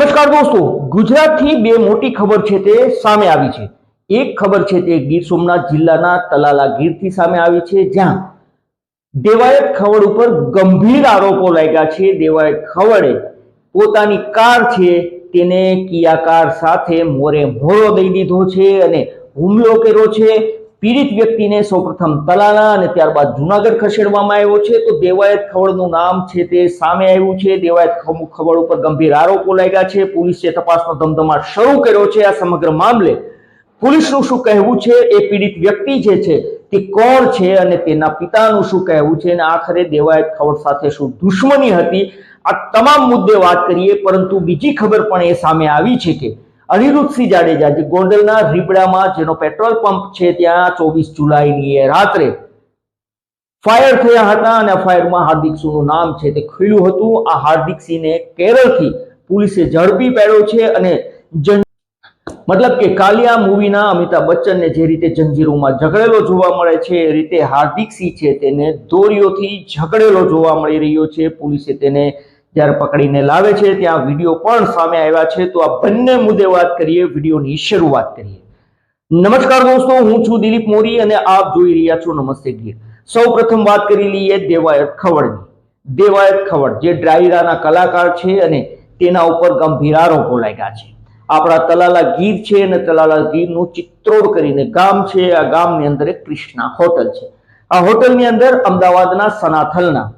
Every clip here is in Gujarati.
નમસ્કાર દોસ્તો, ગુજરાતથી બે મોટી ખબર છે તે સામે આવી છે। એક ખબર છે તે ગીર સોમનાથ જિલ્લાના તલાલા ગીરથી સામે આવી છે, જ્યાં દેવાયત ખવડ ઉપર ગંભીર આરોપો લાગ્યા છે। દેવાયત ખવડે પોતાની કાર છે તેને કિયા કાર સાથે મોરે મોરો દઈ દીધો છે અને હુમલો કર્યો છે। પીડિત વ્યક્તિને સૌપ્રથમ તલાલા અને ત્યારબાદ જૂનાગઢ ખસેડવામાં આવ્યો છે। તો દેવાયત ખવડનું નામ છે તે સામે આવ્યું છે। દેવાયત ખવડ ઉપર ગંભીર આરોપો લાગ્યા છે। પોલીસે તપાસનો ધમધમાટ શરૂ કર્યો છે। આ સમગ્ર મામલે પોલીસનું શું કહેવું છે, એ પીડિત વ્યક્તિ જે છે તે કોણ છે અને તેના પિતાનું શું કહેવું છે, અને આખરે દેવાયત ખવડ સાથે શું દુશ્મની હતી, આ તમામ મુદ્દે વાત કરીએ। પરંતુ બીજી ખબર પણ એ સામે આવી છે કે અનિરુદ્ધસિંહ જાડેજા, જે ગોંડલના રીબડામાં જેનો પેટ્રોલ પંપ છે, ત્યાં 24 જુલાઈની રાત્રે ફાયર થયા હતા અને ફાયરમાં હાર્દિકસિંહનું નામ છે તે ખુલ્યું હતું। આ હાર્દિકસિંહને કેરળથી પોલીસે ઝડપી પાડ્યો છે અને મતલબ કે કાલિયા મૂવીના અમિતાભ બચ્ચનને જે રીતે જંજીરોમાં ઝઘડેલો જોવા મળે છે, એ રીતે હાર્દિકસિંહ છે તેને દોરીઓથી ઝઘડેલો જોવા મળી રહ્યો છે। પોલીસે તેને જ્યારે પકડીને લાવે છે ત્યાં વિડીયો પણ સામે આવ્યા છે। તો આ બંને મુદ્દે વાત કરીએ, વિડીયોની શરૂઆત કરીએ। નમસ્કાર દોસ્તો, હું છું દિલીપ મોરી અને આપ જોઈ રહ્યા છો નમસ્તે ગીર। સૌ પ્રથમ વાત કરી લઈએ દેવાયત ખવડની। દેવાયત ખવડ જે ડાયરાના કલાકાર છે અને તેના ઉપર ગંભીર આરોપો લાગ્યા છે। આપણા તલાલા ગીર છે અને તલાલા ગીરનું ચિત્રોડ કરીને ગામ છે। આ ગામની અંદર એક કૃષ્ણા હોટલ છે। આ હોટલની અંદર અમદાવાદના સનાથલના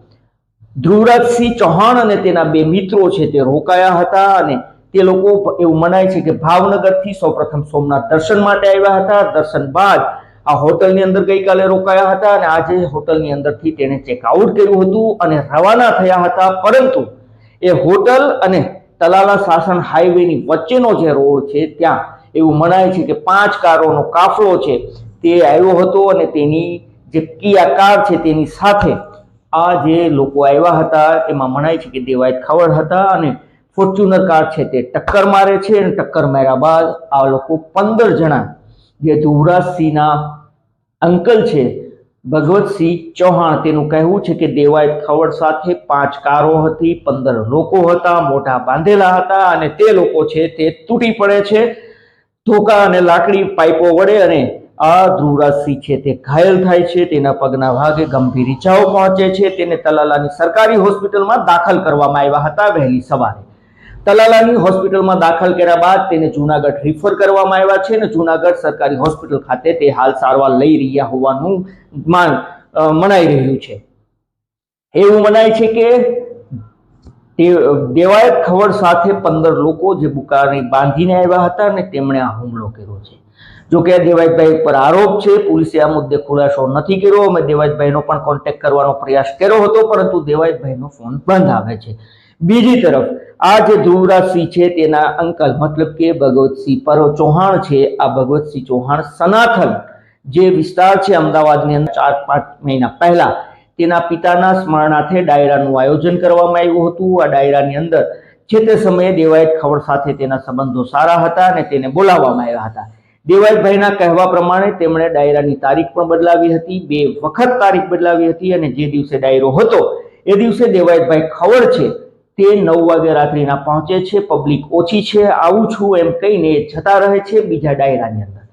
ધ્રુવરાજસિંહ ચૌહાણ અને તેના બે મિત્રો છે તે રોકાયા હતા અને તે લોકો એવું મનાય છે કે ભાવનગરથી સૌપ્રથમ સોમનાથ દર્શન માટે આવ્યા હતા। દર્શન બાદ આ હોટલની અંદર ગઈકાલે રોકાયા હતા અને આજે હોટલની અંદરથી તેણે ચેકઆઉટ કર્યું હતું અને રવાના થયા હતા। પરંતુ એ હોટલ અને તલાલા સાસણ હાઈવેની વચ્ચેનો જે રોડ છે ત્યાં એવું મનાય છે કે 5 કારોનો કાફલો છે તે આવ્યો હતો અને તેની જે કિયા કાર છે તેની સાથે આ જે લોકો આવ્યા હતા એમાં મનાય છે કે દેવાયત ખવડ હતા અને ફોર્ચ્યુનર કાર છે તે ટક્કર મારે છે અને ટક્કર માર્યા બાદ આ લોકો 15 જણા જે ધ્રુવરાજસિંહના અંકલ છે ભગવતસિંહ ચૌહાણ, તેનું કહેવું છે કે દેવાયત ખવડ સાથે 5 કારો હતી, 15 લોકો હતા, મોઢા બાંધેલા હતા અને તે લોકો છે તે તૂટી પડે છે ધોકા અને લાકડી પાઇપો વડે અને આ ધ્રુવરાજસિંહ છે તે ઘાયલ થાય છે। તેના પગના ભાગે ગંભીર ઈજાઓ પહોંચે છે। તેને તલાલાની સરકારી હોસ્પિટલમાં દાખલ કરવામાં આવ્યા હતા વહેલી સવારે। તલાલાની હોસ્પિટલમાં દાખલ કર્યા બાદ તેને જૂનાગઢ રિફર કરવામાં આવ્યા છે અને જૂનાગઢ સરકારી હોસ્પિટલ ખાતે તે હાલ સારવાર લઈ રહ્યા હોવાનું મનાઈ રહ્યું છે। એવું મનાય છે કે દેવાયત ખવડ સાથે 15 લોકો જે બુકાની બાંધીને આવ્યા હતા અને તેમણે આ હુમલો કર્યો છે। જો કે દેવાયતભાઈ પર આરોપ છે, પોલીસે આ મુદ્દે ખુલાસો નથી કર્યો। અમે દેવાયતભાઈનો પણ કોન્ટેક્ટ કરવાનો પ્રયાસ કર્યો હતો, પરંતુ દેવાયતભાઈનો ફોન બંધ આવે છે। બીજી તરફ આ જે ધ્રુવરાજસિંહ છે તેના અંકલ મતલબ કે ભગવતસિંહ ચૌહાણ છે, આ ભગવતસિંહ ચૌહાણ સનાથલ જે વિસ્તાર છે અમદાવાદની અંદર 4-5 મહિના પહેલા તેના પિતાના સ્મરણાર્થે ડાયરાનું આયોજન કરવામાં આવ્યું હતું। આ ડાયરાની અંદર જે તે સમયે દેવાયત ખવડ સાથે તેના સંબંધો સારા હતા અને તેને બોલાવવામાં આવ્યા હતા। દેવાયતભાઈના કહેવા પ્રમાણે તેમણે ડાયરાની તારીખ પણ બદલાવી હતી, 2 વખત તારીખ બદલાવી હતી અને જે દિવસે ડાયરો હતો એ દિવસે દેવાયતભાઈ ખવડ છે તે 9 વાગે રાત્રિના પહોંચે છે। પબ્લિક ઓછી છે, આવું છું એમ કહીને જતા રહે છે બીજા ડાયરાની અંદર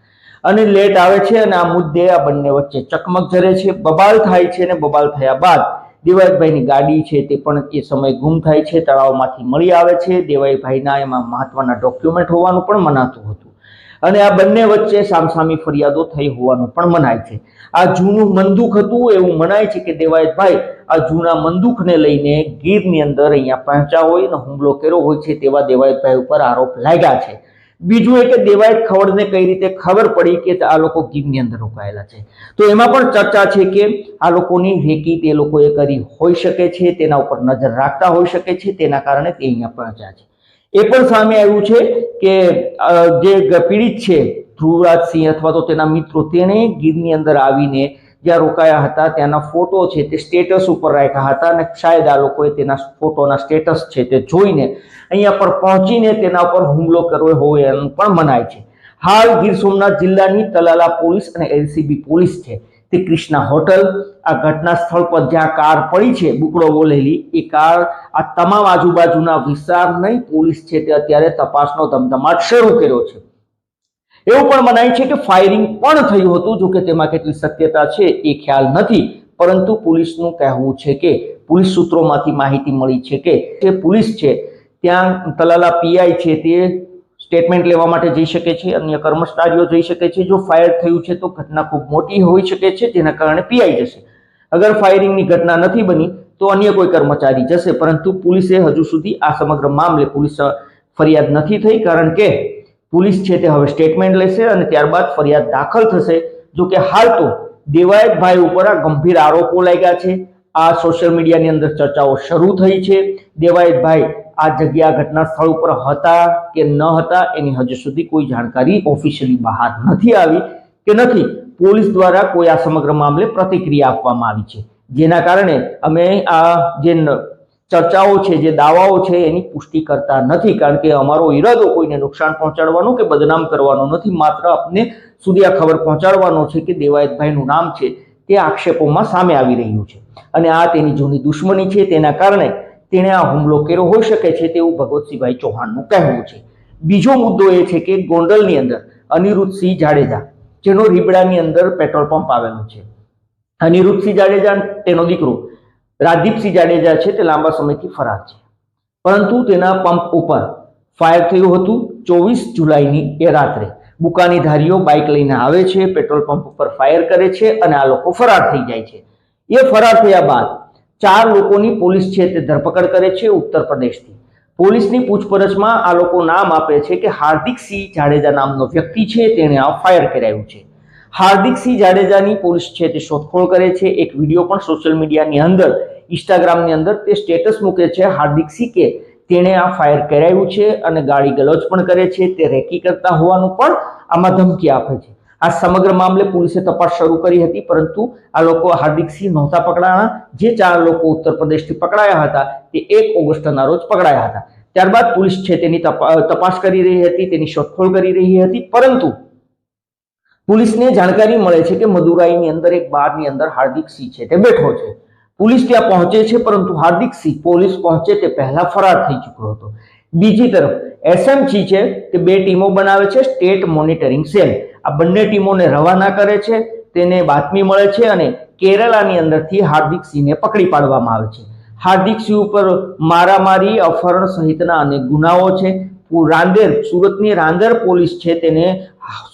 અને લેટ આવે છે અને આ મુદ્દે આ બંને વચ્ચે ચકમક ઝરે છે, બબાલ થાય છે અને બબાલ થયા બાદ દેવાયતભાઈની ગાડી છે તે પણ એ સમય ગુમ થાય છે, તળાવમાંથી મળી આવે છે। દેવાયતભાઈના એમાં મહત્વના ડોક્યુમેન્ટ હોવાનું પણ મનાતું હતું અને આ બંને વચ્ચે સામસામી ફરિયાદો થઈ હોવાનું પણ મનાય છે। આ જૂનું બંદૂક હતું એવું મનાય છે કે દેવાયતભાઈ આ જૂના બંદૂકને લઈને ગીરની અંદર અહીંયા પહોંચ્યા હોય અને હુમલો કર્યો હોય છે તેવા દેવાયતભાઈ ઉપર આરોપ લાગ્યા છે। બીજું એ કે દેવાયત ખવડને કઈ રીતે ખબર પડી કે આ લોકો ગીરની અંદર રોકાયેલા છે, તો એમાં પણ ચર્ચા છે કે આ લોકોની રેકી તે લોકોએ કરી હોઈ શકે છે, તેના ઉપર નજર રાખતા હોઈ શકે છે, તેના કારણે તે અહીંયા પહોંચ્યા છે। એ પણ સામે આવ્યું છે કે જે પીડિત છે ધ્રુવરાજસિંહ અથવા તો તેના મિત્રો તેણે ગીરની અંદર આવીને જ્યાં રોકાયા હતા ત્યાંના ફોટો છે તે સ્ટેટસ ઉપર રાખ્યા હતા અને શાયદ આ લોકોએ તેના ફોટોના સ્ટેટસ છે તે જોઈને અહીંયા પર પહોંચીને તેના પર હુમલો કર્યો હોય એમ પણ મનાય છે। હાલ ગીર સોમનાથ જિલ્લાની તલાલા પોલીસ અને એલસીબી પોલીસ છે તે કૃષ્ણા હોટલ આ ઘટના સ્થળ પર જ્યાં કાર પડી છે બુકડો બોલેલી એ કાર આ તમામ આજુબાજુના વિસ્તારની પોલીસ છે તે અત્યારે તપાસનો ધમધમાટ શરૂ કર્યો છે. એવું પણ મનાય છે કે ફાયરિંગ પણ થયું હતું, જો કે તેમાં કેટલી સત્યતા છે એ ખ્યાલ નથી, પરંતુ પોલીસનું કહેવું છે કે પોલીસ સૂત્રોમાંથી માહિતી મળી છે કે જે પોલીસ છે ત્યાં તલાલા પીઆઈ છે તે સ્ટેટમેન્ટ લેવા માટે જઈ શકે છે, અન્ય કર્મચારીઓ જઈ શકે છે. જો ફાયર થયું છે તો ઘટના ખૂબ મોટી હોઈ શકે છે, જેના કારણે પીઆઈ જશે. અગર ફાયરિંગની ઘટના નથી બની તો અન્ય કોઈ કર્મચારી જશે, પરંતુ પોલીસે હજુ સુધી આ સમગ્ર મામલે પોલીસ ફરિયાદ નથી થઈ, કારણ કે પોલીસ છે તે હવે સ્ટેટમેન્ટ લેશે અને ત્યારબાદ ફરિયાદ દાખલ થશે. જો કે હાલ તો દેવાયતભાઈ ઉપર આ ગંભીર આરોપો લાગ્યા છે. આ સોશિયલ મીડિયાની અંદર ચર્ચાઓ શરૂ થઈ છે. દેવાયતભાઈ આ જગ્યા ઘટના સ્થળ ઉપર હતા કે ન હતા એની હજુ સુધી કોઈ જાણકારી ઓફિશિયલી બહાર નથી આવી કે નથી પોલીસ દ્વારા કોઈ આ સમગ્ર મામલે પ્રતિક્રિયા આપવામાં આવી છે, જેના કારણે અમે આ જે ચર્ચાઓ છે, જે દાવાઓ છે એની પુષ્ટિ કરતા નથી, કારણ કે અમારો ઈરાદો કોઈને નુકસાન પહોંચાડવાનો કે બદનામ કરવાનો નથી. માત્ર આપને સુધી આ ખબર પહોંચાડવાનો છે કે દેવાયતભાઈનું નામ છે તે આક્ષેપોમાં સામે આવી રહ્યું છે અને આ તેની જૂની દુશ્મની છે, તેના કારણે તેણે આ હુમલો કર્યો હોઈ શકે છે તેવું ભગવતસિંહભાઈ ચૌહાણનું કહેવું છે. બીજો મુદ્દો એ છે કે ગોંડલની અંદર અનિરુદ્ધસિંહ જાડેજા, જેનો રીબડાની અંદર પેટ્રોલ પંપ આવેલો છે, અનિરુદ્ધસિંહ જાડેજા તેનો દીકરો રાજદીપસિંહ જાડેજા છે તે લાંબા સમયથી ફરાર છે, પરંતુ તેના પંપ ઉપર ફાયર થયું હતું 24 જુલાઈની એ રાત્રે. બુકાનીધારીઓ બાઇક લઈને આવે છે, પેટ્રોલ પંપ ઉપર ફાયર કરે છે અને આ લોકો ફરાર થઈ જાય છે. એ ફરાર થયા બાદ 4 લોકોની પોલીસ છે તે ધરપકડ કરે છે ઉત્તર પ્રદેશથી. પોલીસની પૂછપરછમાં આ લોકો નામ આપે છે કે હાર્દિકસિંહ જાડેજા નામનો વ્યક્તિ છે તેણે આ ફાયર કરાવ્યું છે. હાર્દિકસિંહ જાડેજાની પોલીસ છે તે શોધખોળ કરે છે. એક વિડીયો પણ સોશિયલ મીડિયાની અંદર, ઇન્સ્ટાગ્રામની અંદર તે સ્ટેટસ મૂકે છે હાર્દિકસિંહ કે તેણે આ ફાયર કરાવ્યું છે અને ગાળી ગલોચ પણ કરે છે, તે રેકી કરતા હોવાનું પણ આમાં ધમકી આપે છે. આ સમગ્ર મામલે પોલીસે તપાસ શરૂ કરી હતી, પરંતુ આ લોકો હાર્દિકસિંહ નહોતા પકડાયા. જે 4 લોકો ઉત્તર પ્રદેશથી પકડાયા હતા તે 1 ઓગસ્ટના રોજ પકડાયા હતા. ત્યારબાદ પોલીસ છે તેની તપાસ કરી રહી હતી, તેની શોધખોળ કરી રહી હતી, પરંતુ પોલીસને જાણકારી મળે છે કે મદુરાઈની અંદર એક બારની અંદર હાર્દિકસિંહ છે તે બેઠો છે. પોલીસ ત્યાં પહોંચે છે, પરંતુ હાર્દિકસિંહ પોલીસ પહોંચે તે પહેલા ફરાર થઈ ચૂક્યો હતો. બીજી તરફ એસએમસી છે તે 2 ટીમો બનાવે છે, સ્ટેટ મોનિટરિંગ સેલ. આ બંને ટીમોને રવાના કરે છે, તેને બાતમી મળે છે અને કેરળની અંદરથી હાર્દિકસિંહને પકડી પાડવામાં આવે છે. હાર્દિકસિંહ ઉપર મારામારી, અપહરણ સહિતના અનેક ગુનાઓ છે. સુરતની રાંદેર પોલીસ છે તેને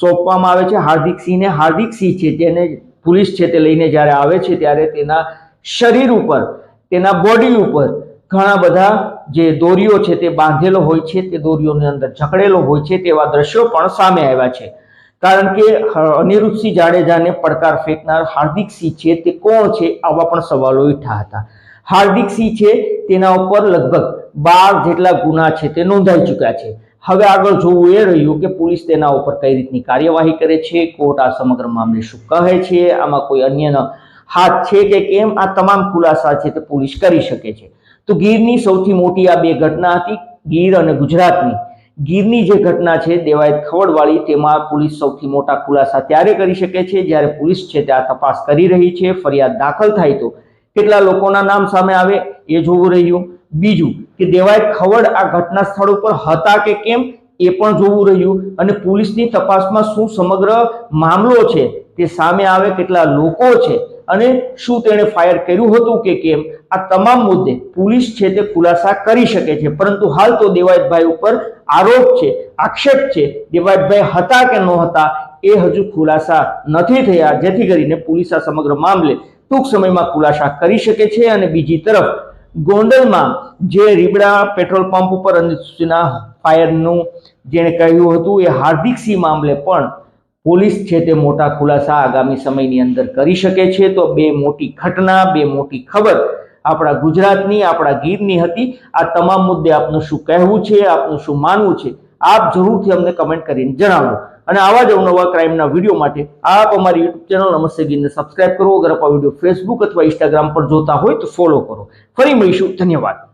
સોંપવામાં આવે છે હાર્દિકસિંહને. હાર્દિકસિંહ છે તેને પોલીસ છે તે લઈને જ્યારે આવે છે ત્યારે તેના શરીર ઉપર, તેના બોડી ઉપર ઘણા બધા જે દોરીઓ છે તે બાંધેલો હોય છે, તે દોરીઓની અંદર જકડેલો હોય છે, તેવા દ્રશ્યો પણ સામે આવ્યા છે. કારણ કે અનિરુદ્ધસિંહ જાડેજાને પડકાર ફેંકનાર હાર્દિકસિંહ છે તે કોણ છે, આવા પણ સવાલો ઉઠ્યા હતા. હાર્દિકસિંહ છે તેના ઉપર લગભગ 12 જેટલા ગુના છે તે નોંધાઈ ચૂક્યા છે. હવે આગળ જોવું એ રહ્યું કે પોલીસ તેના ઉપર કઈ રીતની કાર્યવાહી કરે છે, કોર્ટ આ સમગ્ર મામલે શું કહે છે, આમાં કોઈ અન્યનો હાથ છે કે કેમ, આ તમામ ખુલાસા છે તે પોલીસ કરી શકે છે. તો ગીરની સૌથી મોટી આ 2 ઘટના હતી, ગીર અને ગુજરાતની. ગીરની જે ઘટના છે દેવાયત ખવડવાળી, તેમાં પોલીસ સૌથી મોટા ખુલાસા ત્યારે કરી શકે છે જ્યારે પોલીસ છે તે આ તપાસ કરી રહી છે. ફરિયાદ દાખલ થાય તો કેટલા લોકોના નામ સામે આવે એ જોવું રહ્યું. બીજું કે દેવાયત ખવડ આ ઘટના સ્થળ ઉપર હતા કે કેમ એ પણ જોવું રહ્યું, અને પોલીસની તપાસમાં શું સમગ્ર મામલો છે તે સામે આવે, કેટલા લોકો છે અને શું તેણે ફાયર કર્યું હતું કે કેમ, આ તમામ મુદ્દે પોલીસ છે તે ખુલાસા કરી શકે છે. પરંતુ હાલ તો દેવાયતભાઈ ઉપર આરોપ છે, આક્ષેપ છે, દેવાયતભાઈ હતા કે ન હતા એ હજુ ખુલાસા નથી થયા, જેથી કરીને પોલીસ આ સમગ્ર મામલે ટૂંક સમયમાં ખુલાસા કરી શકે છે. અને બીજી તરફ ગોંડલમાં જે રીબડા પેટ્રોલ પંપ ઉપર અનિરુદ્ધસિંહના ફાયરનું જેણે કહ્યું હતું એ હાર્દિકસિંહ મામલે પણ પોલીસ છે તે મોટા ખુલાસા આગામી સમયની અંદર કરી શકે છે. તો 2 મોટી ઘટના, 2 મોટી ખબર આપણા ગુજરાતની, આપણા ગીરની હતી. આ તમામ મુદ્દે આપનું શું કહેવું છે, આપનું શું માનવું છે, આપ જરૂરથી અમને કમેન્ટ કરીને જણાવો. અને આવા જ અવનવા ક્રાઇમના વિડીયો માટે આપ અમારી યુટ્યુબ ચેનલ નમસ્તે ગીરને સબસ્ક્રાઇબ કરો. અગર આપ આ વિડીયો ફેસબુક અથવા ઇન્સ્ટાગ્રામ પર જોતા હોય તો ફોલો કરો. ફરી મળીશું. ધન્યવાદ.